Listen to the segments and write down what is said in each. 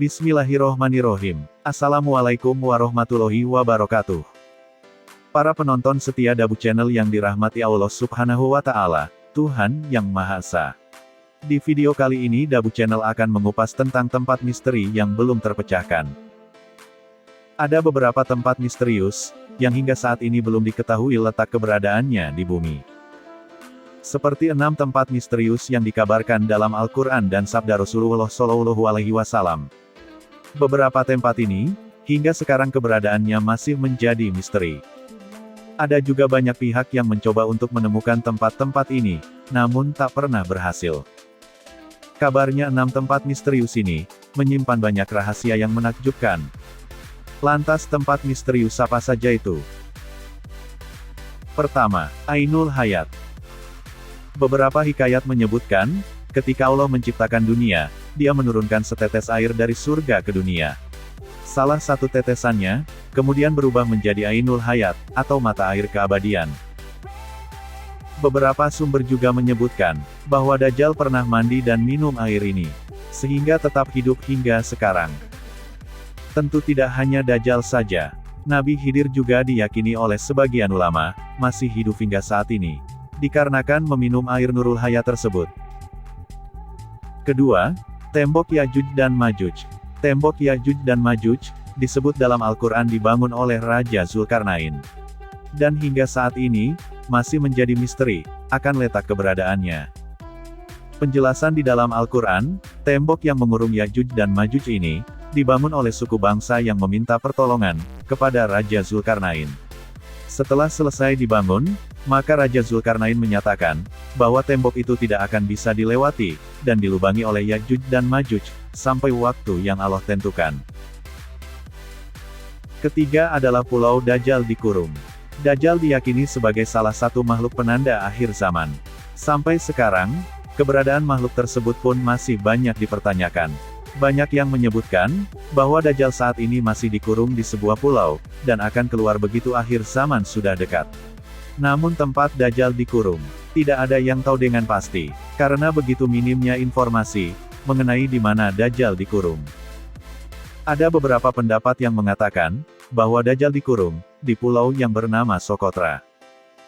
Bismillahirrohmanirrohim. Assalamualaikum warahmatullahi wabarakatuh. Para penonton setia Dabu Channel yang dirahmati Allah Subhanahu wa Ta'ala, Tuhan yang Maha Esa. Di video kali ini Dabu Channel akan mengupas tentang tempat misteri yang belum terpecahkan. Ada beberapa tempat misterius, yang hingga saat ini belum diketahui letak keberadaannya di bumi. Seperti 6 tempat misterius yang dikabarkan dalam Al-Quran dan Sabda Rasulullah Shallallahu Alaihi Wasallam. Beberapa tempat ini, hingga sekarang keberadaannya masih menjadi misteri. Ada juga banyak pihak yang mencoba untuk menemukan tempat-tempat ini, namun tak pernah berhasil. Kabarnya 6 tempat misterius ini, menyimpan banyak rahasia yang menakjubkan. Lantas tempat misterius apa saja itu? Pertama, Ainul Hayat. Beberapa hikayat menyebutkan, ketika Allah menciptakan dunia, Dia menurunkan setetes air dari surga ke dunia. Salah satu tetesannya, kemudian berubah menjadi Ainul Hayat, atau mata air keabadian. Beberapa sumber juga menyebutkan, bahwa Dajjal pernah mandi dan minum air ini, sehingga tetap hidup hingga sekarang. Tentu tidak hanya Dajjal saja. Nabi Khidir juga diyakini oleh sebagian ulama, masih hidup hingga saat ini, dikarenakan meminum air Nurul Hayat tersebut. Kedua, tembok Yajuj dan Majuj. Tembok Yajuj dan Majuj, disebut dalam Al-Quran dibangun oleh Raja Zulkarnain. Dan hingga saat ini, masih menjadi misteri, akan letak keberadaannya. Penjelasan di dalam Al-Quran, tembok yang mengurung Yajuj dan Majuj ini, dibangun oleh suku bangsa yang meminta pertolongan, kepada Raja Zulkarnain. Setelah selesai dibangun, maka Raja Zulkarnain menyatakan, bahwa tembok itu tidak akan bisa dilewati, dan dilubangi oleh Yajuj dan Majuj, sampai waktu yang Allah tentukan. Ketiga adalah Pulau Dajjal dikurung. Dajjal diyakini sebagai salah satu makhluk penanda akhir zaman. Sampai sekarang, keberadaan makhluk tersebut pun masih banyak dipertanyakan. Banyak yang menyebutkan, bahwa Dajjal saat ini masih dikurung di sebuah pulau, dan akan keluar begitu akhir zaman sudah dekat. Namun tempat Dajjal dikurung, tidak ada yang tahu dengan pasti, karena begitu minimnya informasi, mengenai di mana Dajjal dikurung. Ada beberapa pendapat yang mengatakan, bahwa Dajjal dikurung, di pulau yang bernama Socotra,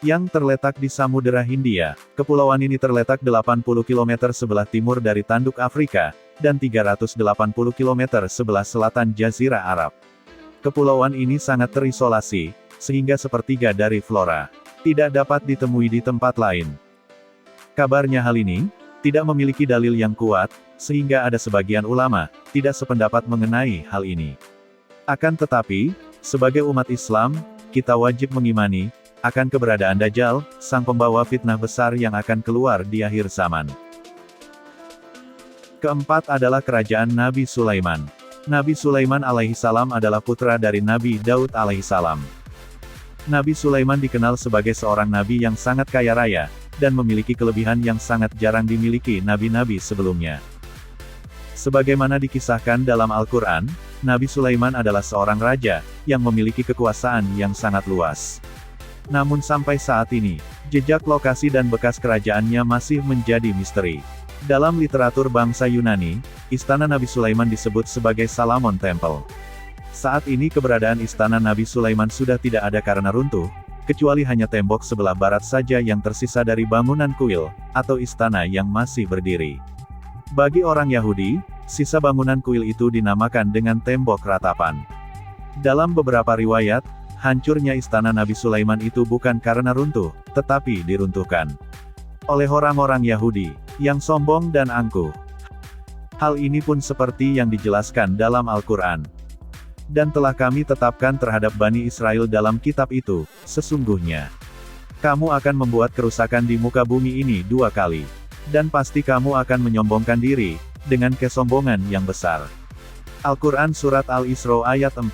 yang terletak di Samudera Hindia. Kepulauan ini terletak 80 km sebelah timur dari tanduk Afrika, dan 380 km sebelah selatan Jazirah Arab. Kepulauan ini sangat terisolasi, sehingga sepertiga dari flora tidak dapat ditemui di tempat lain. Kabarnya hal ini tidak memiliki dalil yang kuat, sehingga ada sebagian ulama tidak sependapat mengenai hal ini. Akan tetapi, sebagai umat Islam, kita wajib mengimani akan keberadaan Dajjal, sang pembawa fitnah besar yang akan keluar di akhir zaman. Keempat adalah kerajaan Nabi Sulaiman. Nabi Sulaiman alaihissalam adalah putra dari Nabi Daud alaihissalam. Nabi Sulaiman dikenal sebagai seorang nabi yang sangat kaya raya, dan memiliki kelebihan yang sangat jarang dimiliki nabi-nabi sebelumnya. Sebagaimana dikisahkan dalam Al-Quran, Nabi Sulaiman adalah seorang raja, yang memiliki kekuasaan yang sangat luas. Namun sampai saat ini, jejak lokasi dan bekas kerajaannya masih menjadi misteri. Dalam literatur bangsa Yunani, istana Nabi Sulaiman disebut sebagai Salamon Temple. Saat ini keberadaan istana Nabi Sulaiman sudah tidak ada karena runtuh, kecuali hanya tembok sebelah barat saja yang tersisa dari bangunan kuil, atau istana yang masih berdiri. Bagi orang Yahudi, sisa bangunan kuil itu dinamakan dengan tembok ratapan. Dalam beberapa riwayat, hancurnya istana Nabi Sulaiman itu bukan karena runtuh, tetapi diruntuhkan oleh orang-orang Yahudi, yang sombong dan angkuh. Hal ini pun seperti yang dijelaskan dalam Al-Quran. Dan telah kami tetapkan terhadap Bani Israel dalam kitab itu, sesungguhnya kamu akan membuat kerusakan di muka bumi ini 2 kali. Dan pasti kamu akan menyombongkan diri, dengan kesombongan yang besar. Al-Quran Surat Al-Isra ayat 4.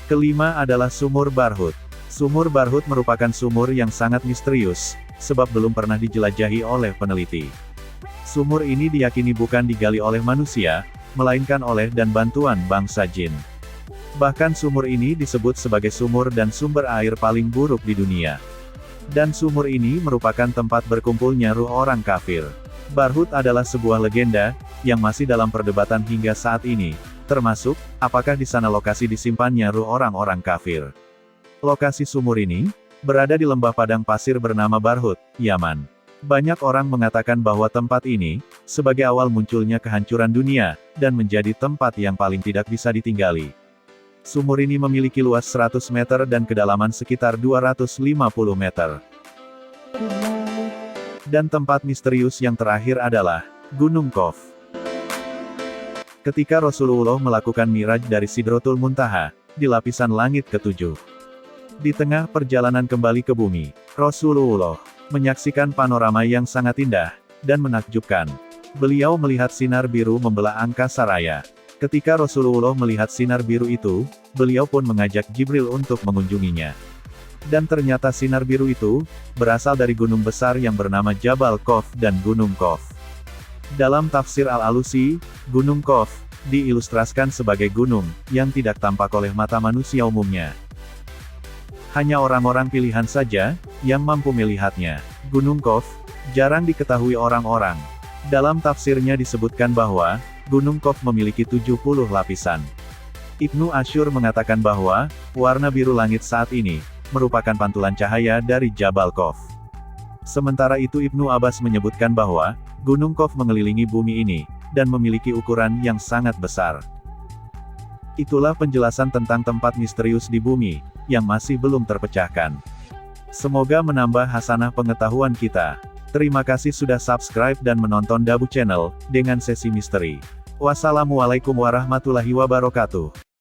Kelima adalah Sumur Barhut. Sumur Barhut merupakan sumur yang sangat misterius, sebab belum pernah dijelajahi oleh peneliti. Sumur ini diyakini bukan digali oleh manusia, melainkan oleh dan bantuan bangsa jin. Bahkan sumur ini disebut sebagai sumur dan sumber air paling buruk di dunia. Dan sumur ini merupakan tempat berkumpulnya ruh orang kafir. Barhut adalah sebuah legenda, yang masih dalam perdebatan hingga saat ini, termasuk, apakah di sana lokasi disimpannya ruh orang-orang kafir. Lokasi sumur ini, berada di lembah padang pasir bernama Barhut, Yaman. Banyak orang mengatakan bahwa tempat ini, sebagai awal munculnya kehancuran dunia, dan menjadi tempat yang paling tidak bisa ditinggali. Sumur ini memiliki luas 100 meter dan kedalaman sekitar 250 meter. Dan tempat misterius yang terakhir adalah Gunung Qaf. Ketika Rasulullah melakukan Mi'raj dari Sidratul Muntaha, di lapisan langit ke-7. Di tengah perjalanan kembali ke bumi, Rasulullah menyaksikan panorama yang sangat indah dan menakjubkan. Beliau melihat sinar biru membelah angkasa raya. Ketika Rasulullah melihat sinar biru itu, beliau pun mengajak Jibril untuk mengunjunginya. Dan ternyata sinar biru itu berasal dari gunung besar yang bernama Jabal Qaf dan Gunung Qaf. Dalam tafsir Al-Alusi, Gunung Qaf diilustrasikan sebagai gunung yang tidak tampak oleh mata manusia umumnya. Hanya orang-orang pilihan saja yang mampu melihatnya. Gunung Qaf jarang diketahui orang-orang. Dalam tafsirnya disebutkan bahwa Gunung Qaf memiliki 70 lapisan. Ibnu Asyur mengatakan bahwa warna biru langit saat ini merupakan pantulan cahaya dari Jabal Qaf. Sementara itu Ibnu Abbas menyebutkan bahwa Gunung Qaf mengelilingi bumi ini dan memiliki ukuran yang sangat besar. Itulah penjelasan tentang tempat misterius di bumi yang masih belum terpecahkan. Semoga menambah hasanah pengetahuan kita. Terima kasih sudah subscribe dan menonton Dabu Channel dengan sesi misteri. Wassalamualaikum warahmatullahi wabarakatuh.